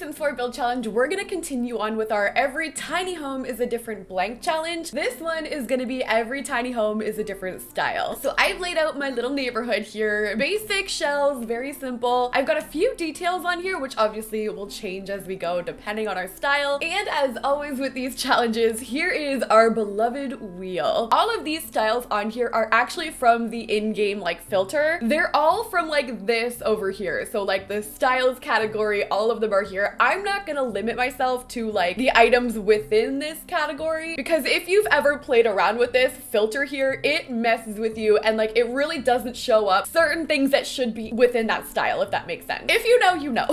Sims 4 build challenge, we're gonna continue on with our every tiny home is a different blank challenge. This one is gonna be every tiny home is a different style. So I've laid out my little neighborhood here. Basic shells, very simple. I've got a few details on here, which obviously will change as we go depending on our style. And as always with these challenges, here is our beloved wheel. All of these styles on here are actually from the in-game like filter. They're all from like this over here. So like the styles category, all of them are here. I'm not gonna limit myself to like the items within this category, because if you've ever played around with this filter here, it messes with you and like it really doesn't show up certain things that should be within that style, if that makes sense. If you know, you know.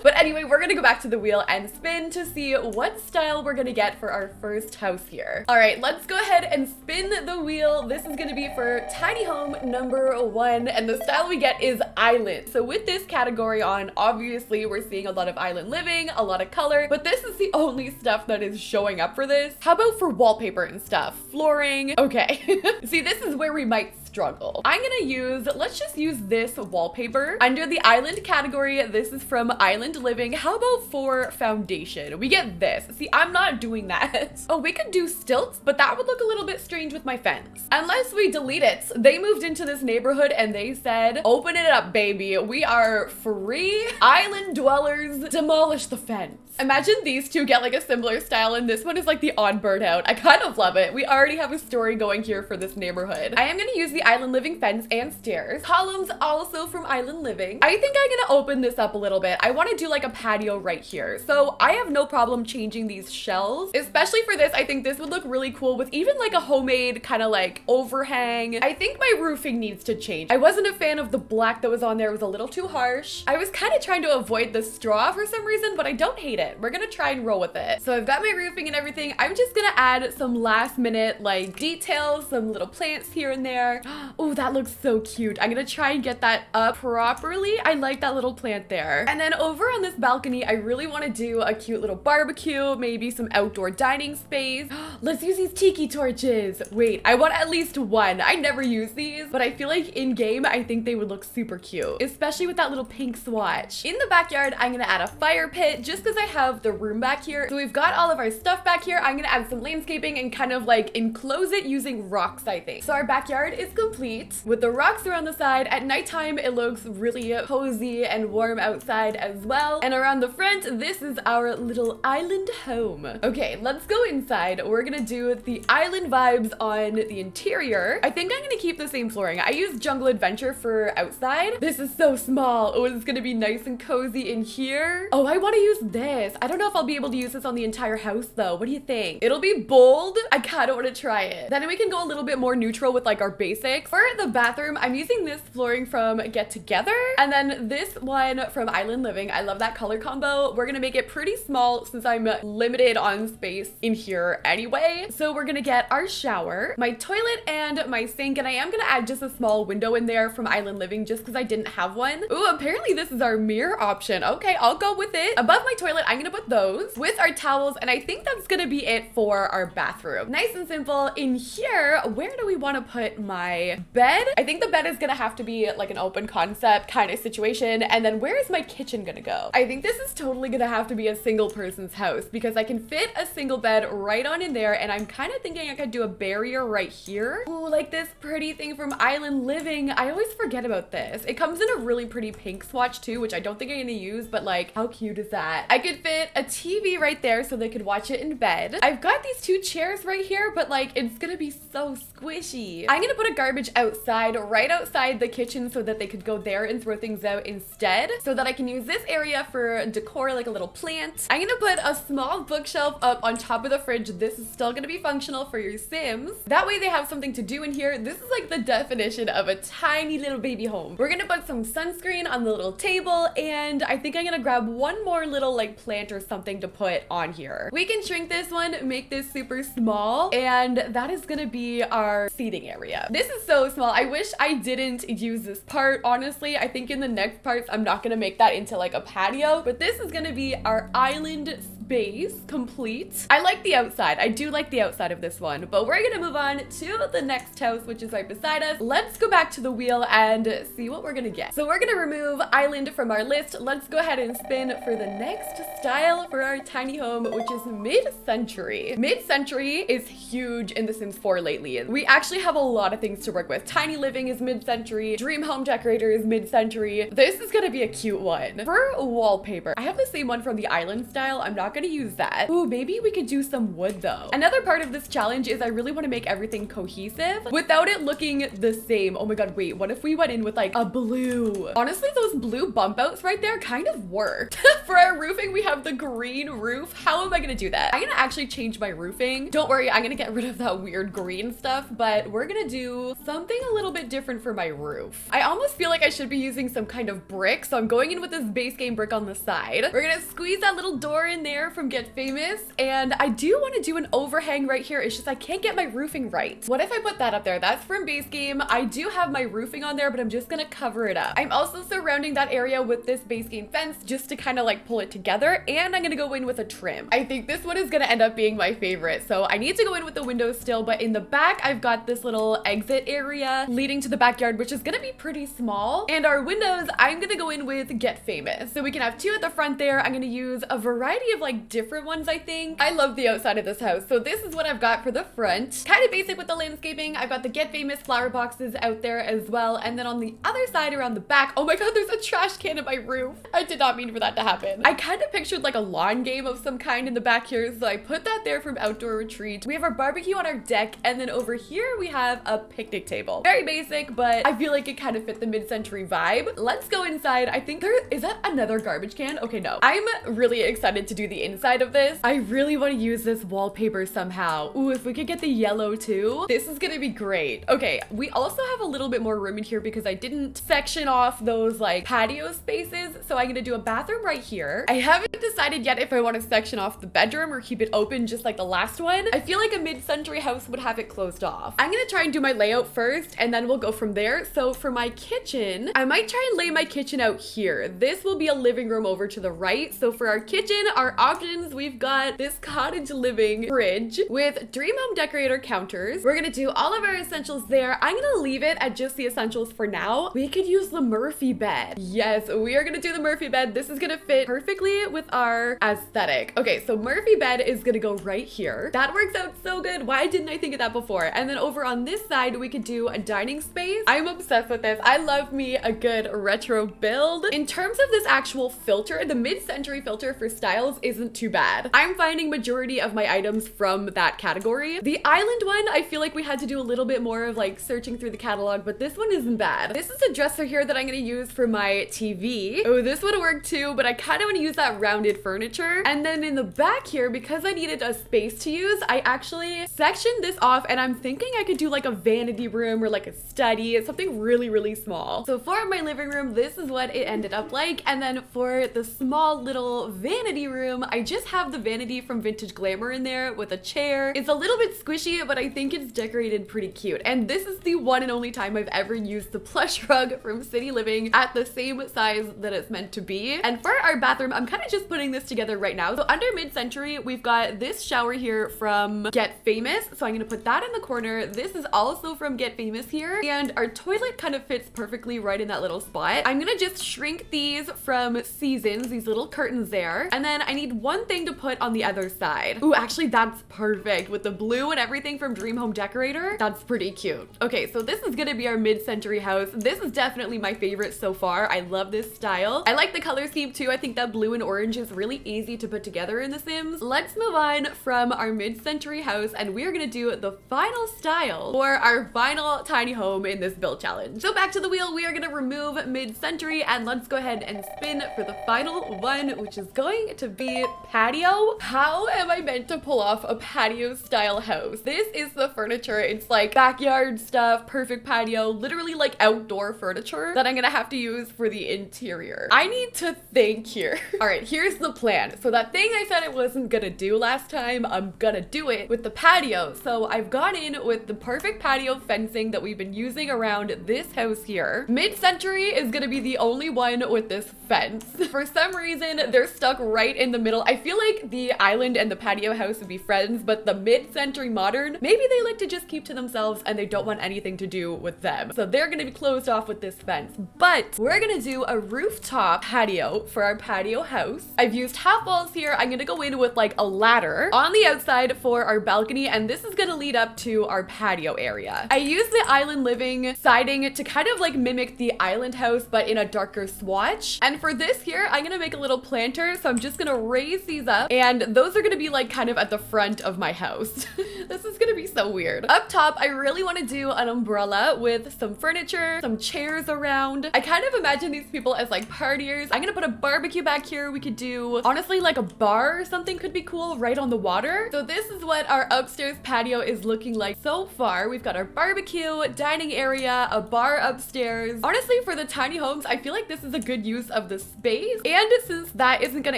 But anyway, we're gonna go back to the wheel and spin to see what style we're gonna get for our first house here. All right, let's go ahead and spin the wheel. This is gonna be for tiny home number 1, and the style we get is island. So with this category on, obviously we're seeing a lot of island living, a lot of color, but this is the only stuff that is showing up for this. How about for wallpaper and stuff? Flooring, okay. See, this is where we might struggle. I'm gonna use, let's just use this wallpaper. Under the island category, this is from Island Living. How about for foundation? We get this. See, I'm not doing that. Oh, we could do stilts, but that would look a little bit strange with my fence. Unless we delete it. They moved into this neighborhood and they said, open it up, baby. We are free. Island dwellers, demolish the fence. Imagine these two get like a similar style and this one is like the odd bird out. I kind of love it. We already have a story going here for this neighborhood. I am gonna use the Island Living fence and stairs. Columns also from Island Living. I think I'm gonna open this up a little bit. I wanna do like a patio right here. So I have no problem changing these shells. Especially for this, I think this would look really cool with even like a homemade kind of like overhang. I think my roofing needs to change. I wasn't a fan of the black that was on there. It was a little too harsh. I was kind of trying to avoid the straw for some reason, but I don't hate it. We're gonna try and roll with it. So I've got my roofing and everything. I'm just gonna add some last minute like details, some little plants here and there. Oh, that looks so cute. I'm gonna try and get that up properly. I like that little plant there. And then over on this balcony, I really want to do a cute little barbecue, maybe some outdoor dining space. Let's use these tiki torches. Wait, I want at least one. I never use these, but I feel like in game, I think they would look super cute, especially with that little pink swatch. In the backyard, I'm gonna add a fire pit just because I have the room back here. So we've got all of our stuff back here. I'm gonna add some landscaping and kind of like enclose it using rocks, I think. So our backyard is complete with the rocks around the side. At nighttime, it looks really cozy and warm outside as well. And around the front, this is our little island home. Okay, let's go inside. We're gonna do the island vibes on the interior. I think I'm gonna keep the same flooring. I used Jungle Adventure for outside. This is so small. Oh, it's gonna be nice and cozy in here. Oh, I wanna use this. I don't know if I'll be able to use this on the entire house though. What do you think? It'll be bold. I kinda wanna try it. Then we can go a little bit more neutral with like our basics. For the bathroom, I'm using this flooring from Get Together and then this one from Island Living. I love that color combo. We're gonna make it pretty small since I'm limited on space in here anyway. So we're gonna get our shower, my toilet and my sink, and I am gonna add just a small window in there from Island Living just because I didn't have one. Ooh, apparently this is our mirror option. Okay, I'll go with it. Above my toilet, I'm gonna put those with our towels, and I think that's gonna be it for our bathroom. Nice and simple. In here, where do we want to put my bed? I think the bed is gonna have to be like an open concept kind of situation. And then where is my kitchen gonna go? I think this is totally gonna have to be a single person's house because I can fit a single bed right on in there, and I'm kind of thinking I could do a barrier right here. Ooh, like this pretty thing from Island Living. I always forget about this. It comes in a really pretty pink swatch too, which I don't think I'm gonna use, but like how cute is that? I could fit a TV right there so they could watch it in bed. I've got these two chairs right here, but like it's gonna be so squishy. I'm gonna put a garbage outside, right outside the kitchen so that they could go there and throw things out instead, so that I can use this area for decor, like a little plant. I'm gonna put a small bookshelf up on top of the fridge. This is still gonna be functional for your Sims. That way they have something to do in here. This is like the definition of a tiny little baby home. We're gonna put some sunscreen on the little table, and I think I'm gonna grab one more little like plant or something to put on here. We can shrink this one, make this super small, and that is gonna be our seating area. This is so small. I wish I didn't use this part, honestly. I think in the next parts, I'm not gonna make that into like a patio, but this is gonna be our island base complete. I like the outside. I do like the outside of this one, but we're gonna move on to the next house, which is right beside us. Let's go back to the wheel and see what we're gonna get. So we're gonna remove island from our list. Let's go ahead and spin for the next style for our tiny home, which is mid-century. Mid-century is huge in The Sims 4 lately. We actually have a lot of things to work with. Tiny living is mid-century. Dream home decorator is mid-century. This is gonna be a cute one. For wallpaper, I have the same one from the island style. I'm not gonna use that. Ooh, maybe we could do some wood though. Another part of this challenge is I really want to make everything cohesive without it looking the same. Oh my god, wait, what if we went in with like a blue? Honestly, those blue bump outs right there kind of worked. For our roofing, we have the green roof. How am I gonna do that? I'm gonna actually change my roofing. Don't worry, I'm gonna get rid of that weird green stuff, but we're gonna do something a little bit different for my roof. I almost feel like I should be using some kind of brick, so I'm going in with this base game brick on the side. We're gonna squeeze that little door in there from Get Famous, and I do want to do an overhang right here. It's just I can't get my roofing right. What if I put that up there? That's from base game. I do have my roofing on there, but I'm just gonna cover it up. I'm also surrounding that area with this base game fence just to kind of like pull it together, and I'm gonna go in with a trim. I think this one is gonna end up being my favorite, so I need to go in with the windows still, but in the back I've got this little exit area leading to the backyard, which is gonna be pretty small, and our windows I'm gonna go in with Get Famous, so we can have two at the front there. I'm gonna use a variety of like different ones. I think I love the outside of this house, so this is what I've got for the front. Kind of basic with the landscaping. I've got the Get Famous flower boxes out there as well, and then on the other side around the back, oh my god, there's a trash can in my roof. I did not mean for that to happen. I kind of pictured like a lawn game of some kind in the back here, so I put that there from Outdoor Retreat. We have our barbecue on our deck, and then over here we have a picnic table. Very basic, but I feel like it kind of fit the mid-century vibe. Let's go inside. I think is that another garbage can? Okay, no. I'm really excited to do the inside of this. I really want to use this wallpaper somehow. Ooh, if we could get the yellow too, this is gonna be great. Okay, we also have a little bit more room in here because I didn't section off those like patio spaces, so I'm gonna do a bathroom right here. I haven't decided yet if I want to section off the bedroom or keep it open just like the last one. I feel like a mid-century house would have it closed off. I'm gonna try and do my layout first, and then we'll go from there. So for my kitchen, I might try and lay my kitchen out here. This will be a living room over to the right. So for our kitchen, our options, we've got this cottage living fridge with dream home decorator counters. We're gonna do all of our essentials there. I'm gonna leave it at just the essentials for now. We could use the Murphy bed. Yes, we are gonna do the Murphy bed. This is gonna fit perfectly with our aesthetic. Okay, so Murphy bed is gonna go right here. That works out so good. Why didn't I think of that before? And then over on this side, we could do a dining space. I'm obsessed with this. I love me a good retro build. In terms of this actual filter, the mid-century filter for styles isn't too bad. I'm finding majority of my items from that category. The island one, I feel like we had to do a little bit more of like searching through the catalog, but this one isn't bad. This is a dresser here that I'm gonna use for my TV. Oh, this would work too, but I kind of want to use that rounded furniture. And then in the back here, because I needed a space to use, I actually sectioned this off, and I'm thinking I could do like a vanity room or like a study. It's something really, really small. So for my living room, this is what it ended up like. And then for the small little vanity room, I just have the vanity from Vintage Glamour in there with a chair. It's a little bit squishy, but I think it's decorated pretty cute. And this is the one and only time I've ever used the plush rug from City Living at the same size that it's meant to be. And for our bathroom, I'm kind of just putting this together right now. So under mid-century, we've got this shower here from Get Famous. So I'm gonna put that in the corner. This is also from Get Famous here. And our toilet kind of fits perfectly right in that little spot. I'm gonna just shrink these from Seasons, these little curtains there. And then I need one thing to put on the other side. Ooh, actually that's perfect with the blue and everything from Dream Home Decorator. That's pretty cute. Okay, so this is gonna be our mid-century house. This is definitely my favorite so far. I love this style. I like the color scheme too. I think that blue and orange is really easy to put together in The Sims. Let's move on from our mid-century house, and we are gonna do the final style for our final tiny home in this build challenge. So back to the wheel, we are gonna remove mid-century, and let's go ahead and spin for the final one, which is going to be patio. How am I meant to pull off a patio style house? This is the furniture. It's like backyard stuff, perfect patio, literally like outdoor furniture that I'm gonna have to use for the interior. I need to think here. All right, here's the plan. So that thing I said I wasn't gonna do last time, I'm gonna do it with the patio. So I've gone in with the perfect patio fencing that we've been using around this house here. Mid-century is gonna be the only one with this fence. For some reason, they're stuck right in the middle middle. I feel like the island and the patio house would be friends, but the mid-century modern, maybe they like to just keep to themselves and they don't want anything to do with them. So they're gonna be closed off with this fence. But we're gonna do a rooftop patio for our patio house. I've used half walls here. I'm gonna go in with like a ladder on the outside for our balcony, and this is gonna lead up to our patio area. I use the island living siding to kind of like mimic the island house, but in a darker swatch. And for this here, I'm gonna make a little planter. So I'm just gonna raise these up, and those are gonna be like kind of at the front of my house. This is gonna be so weird. Up top, I really wanna do an umbrella with some furniture, some chairs around. I kind of imagine these people as like partiers. I'm gonna put a barbecue back here. We could do, honestly, like a bar or something could be cool right on the water. So this is what our upstairs patio is looking like so far. We've got our barbecue, dining area, a bar upstairs. Honestly, for the tiny homes, I feel like this is a good use of the space. And since that isn't gonna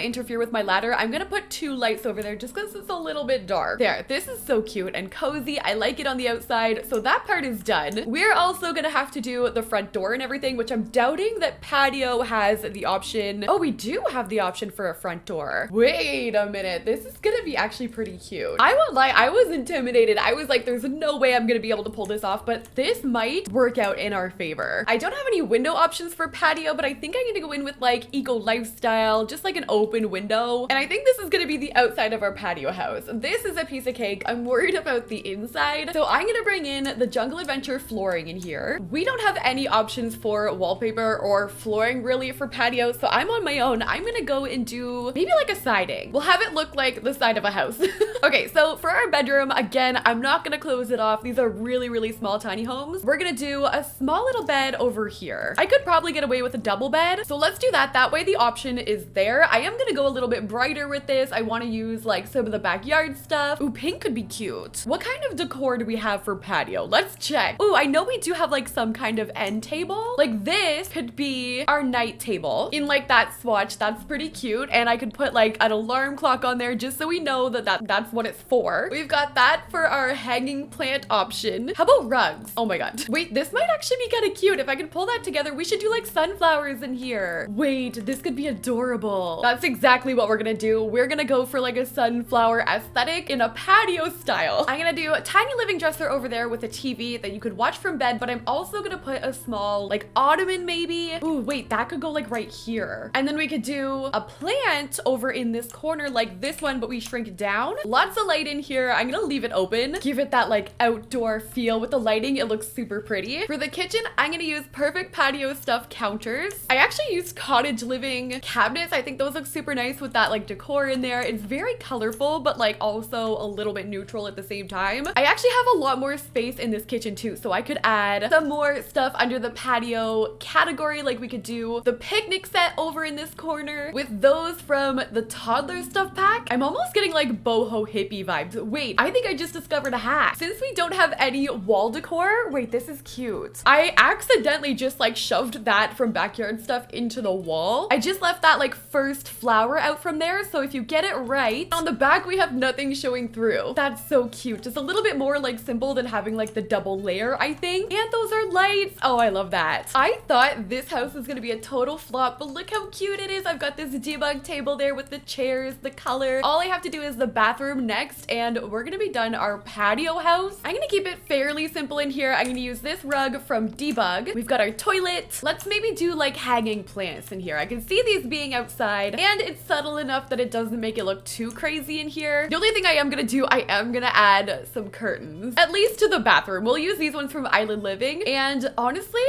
interfere with my ladder, I'm gonna put 2 lights over there just because it's a little bit dark. There, this is so cute and cozy. I like it on the outside. So that part is done. We're also gonna have to do the front door and everything, which I'm doubting that patio has the option. Oh, we do have the option for a front door. Wait a minute. This is gonna be actually pretty cute. I won't lie, I was intimidated. I was like, there's no way I'm gonna be able to pull this off, but this might work out in our favor. I don't have any window options for patio, but I think I'm gonna go in with like eco lifestyle, just like an open window. And I think this is gonna be the outside of our patio house. This is a piece of cake. I'm worried about the inside. So I'm gonna bring in the Jungle Adventure flooring in here. We don't have any options for wallpaper or flooring really for patio, so I'm on my own. I'm gonna go and do maybe like a siding. We'll have it look like the side of a house. Okay, so for our bedroom, again, I'm not gonna close it off. These are really, really small tiny homes. We're gonna do a small little bed over here. I could probably get away with a double bed, so let's do that. That way the option is there. I am gonna go a little bit brighter with this. I wanna use like some of the backyard stuff. Ooh, pink could be cute. What kind of decor do we have for patio? Let's check. Ooh, I know we do have like some kind of end table. Like this could be our night table in like that swatch. That's pretty cute. And I could put like an alarm clock on there just so we know that that's what it's for. We've got that for our hanging plant option. How about rugs? Oh my god. Wait, this might actually be kind of cute. If I could pull that together, we should do like sunflowers in here. Wait, this could be adorable. That's exactly what we're gonna do. We're gonna go for like a sunflower aesthetic in a patio style. I'm gonna do a tiny living dresser over there with a TV that you could watch from bed, but I'm also gonna put a small like ottoman maybe. Ooh, wait, that could go like right here. And then we could do a plant over in this corner like this one, but we shrink down. Lots of light in here. I'm gonna leave it open. Give it that like outdoor feel with the lighting. It looks super pretty. For the kitchen, I'm gonna use perfect patio stuff counters. I actually used cottage living cabinets. I think those look super nice with that like decor in there. It's very colorful, but like also a little bit neutral at the same time. I actually have a lot more space in this kitchen too, so I could add some more stuff under the patio category. Like we could do the picnic set over in this corner with those from the toddler stuff pack. I'm almost getting like boho hippie vibes. Wait, I think I just discovered a hack. Since we don't have any wall decor, wait, this is cute. I accidentally just like shoved that from backyard stuff into the wall. I just left that like first flower out from there, so if you get it right, on the back we have nothing showing through. That's so cute. Just a little bit more like simple than having like the double layer, I think. And those are lights. Oh, I love that. I thought this house was gonna be a total flop, but look how cute it is. I've got this debug table there with the chairs, the color. All I have to do is the bathroom next, and we're gonna be done our patio house. I'm gonna keep it fairly simple in here. I'm gonna use this rug from Debug. We've got our toilet. Let's maybe do like hanging plants in here. I can see these being outside, and it's subtle enough that it doesn't make it look too crazy in here. The only thing I am gonna do, I am gonna add some curtains, at least to the bathroom. We'll use these ones from Island Living, and honestly,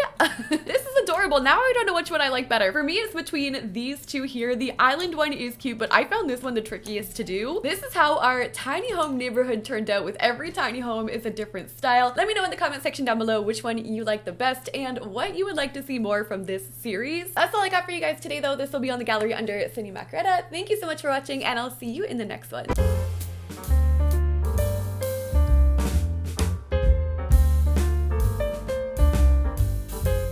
this is adorable. Now I don't know which one I like better. For me, it's between these two here. The island one is cute, but I found this one the trickiest to do. This is how our tiny home neighborhood turned out. With every tiny home is a different style. Let me know in the comment section down below which one you like the best and what you would like to see more from this series. That's all I got for you guys today though. This will be on the gallery under Sydneymacoretta. Thank you so much for watching, and I'll see you in the next one.